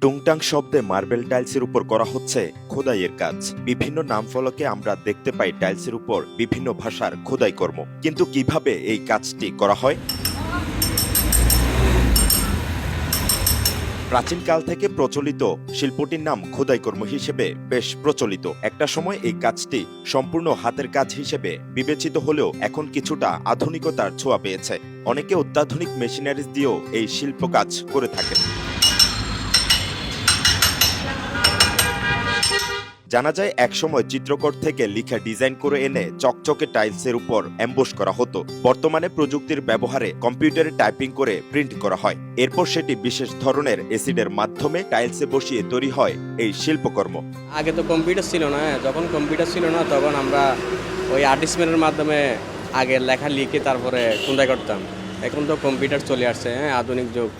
টুংটাং শব্দে মার্বেল টাইলসের উপর করা হচ্ছে খোদাইয়ের কাজ। বিভিন্ন নাম ফলকে আমরা দেখতে পাই টাইলসের উপর বিভিন্ন ভাষার খোদাই কর্ম, কিন্তু কিভাবে এই কাজটি করা হয়? প্রাচীনকাল থেকে প্রচলিত শিল্পটির নাম খোদাই কর্ম হিসেবে বেশ প্রচলিত। একটা সময় এই কাজটি সম্পূর্ণ হাতের কাজ হিসেবে বিবেচিত হলেও এখন কিছুটা আধুনিকতার ছোঁয়া পেয়েছে। অনেকে অত্যাধুনিক মেশিনারিজ দিয়েও এই শিল্প কাজ করে থাকেন। জানা যায় একসময় চিত্রকর থেকে লিখা ডিজাইন করে এনে চকচকে টাইলসের উপর এমবোস করা হতো। বর্তমানে প্রযুক্তির ব্যবহারে কম্পিউটারে টাইপিং করে প্রিন্ট করা হয়। এরপর সেটি বিশেষ ধরনের অ্যাসিডের মাধ্যমে টাইলসে বসিয়ে তৈরি হয় এই শিল্পকর্ম। আগে তো কম্পিউটার ছিল না, যখন কম্পিউটার ছিল না তখন আমরা ওই আর্টিস্টম্যানের মাধ্যমে আগে লেখা লিখে তারপরে খোদাই করতাম। এখন তো কম্পিউটার চলে আসছে, আধুনিক যুগ।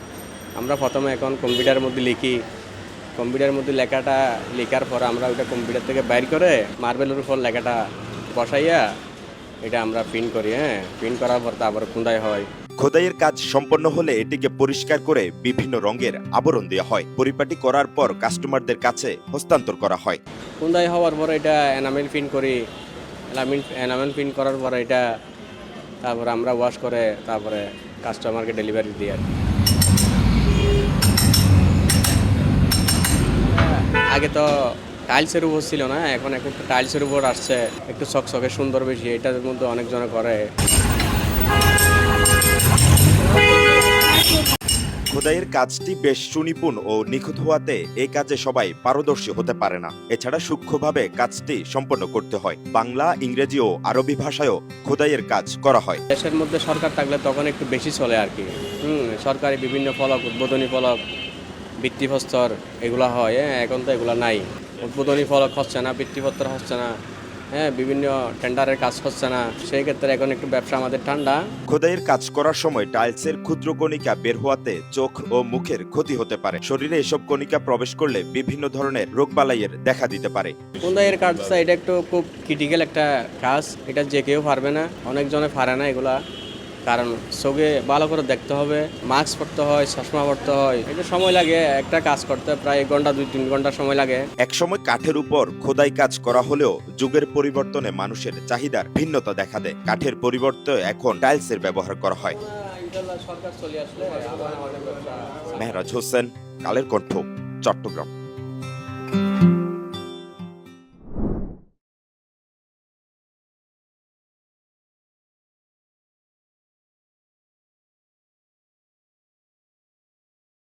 আমরা প্রথমে এখন কম্পিউটারের মধ্যে লিখি, কম্পিউটারের মধ্যে লেখাটা লেখার পর আমরা ওইটা কম্পিউটার থেকে বাইর করে মার্বেলের উপর লেখাটা বসাইয়া এটা আমরা প্রিন্ট করি। প্রিন্ট করার পর তারপর খোদাই হয়। খোদাইয়ের কাজ সম্পন্ন হলে এটিকে পরিষ্কার করে বিভিন্ন রঙের আবরণ দেওয়া হয়। পরিপাটি করার পর কাস্টমারদের কাছে হস্তান্তর করা হয়। খোদাই হওয়ার পর এটা এনামেল প্রিন্ট করি, এনামেল প্রিন্ট করার পর এটা তারপরে আমরা ওয়াশ করে তারপরে কাস্টমারকে ডেলিভারি দিই। আগে তো টাইলসের উপর ছিল না, এখন একটু টাইলসের উপর আসছে, একটু চকচকে সুন্দর বেশি, এটার মধ্যে অনেকজনে করে। খোদাইয়ের কাজটি বেশ সুনিপুণ ও নিখুঁত হওয়াতে এই কাজে সবাই পারদর্শী হতে পারে না। এছাড়া সূক্ষ্মভাবে কাজটি সম্পন্ন করতে হয়। বাংলা, ইংরেজি ও আরবি ভাষায়ও খোদাইয়ের কাজ করা হয়। দেশের মধ্যে সরকার থাকলে তখন একটু বেশি চলে আর কি। সরকারি বিভিন্ন ফলক, উদ্বোধনী ফলক, ভিত্তিপ্রস্তর এগুলো হয়। এখন তো এগুলো নাই, উদ্বোধনী ফলক হচ্ছে না, ভিত্তিপত্র হচ্ছে না, বিভিন্ন টেন্ডারের কাজ হচ্ছে না। সেই ক্ষেত্রে এখন একটু ব্যবসা আমাদের ঠান্ডা। খোদাইয়ের কাজ করার সময় টাইলসের ক্ষুদ্র কণিকা বের হওয়াতে চোখ ও মুখের ক্ষতি হতে পারে। শরীরে এসব কণিকা প্রবেশ করলে বিভিন্ন ধরনের রোগবালাইয়ের দেখা দিতে পারে। খোদাইয়ের কাজটা এটা একটু খুব ক্রিটিক্যাল একটা কাজ, এটা যে কেউ পারবে না, অনেকজনে পারে না এগুলা। কারণ চোখে ভালো করে দেখতে হবে, মাস্ক পরতে হয়, চশমা পরতে হয়, এটা সময় লাগে। একটা কাজ করতে প্রায় 1 ঘন্টা 2-3 ঘন্টা সময় লাগে। একসময় কাঠের উপর খোদাই কাজ করা হলেও যুগের পরিবর্তনে মানুষের চাহিদার ভিন্নতা দেখা দেয়। কাঠের পরিবর্তে এখন টাইলসের ব্যবহার করা হয়। সরকার চলে আসলে মেহরাজ হোসেন, কালের কণ্ঠ, চট্টগ্রাম।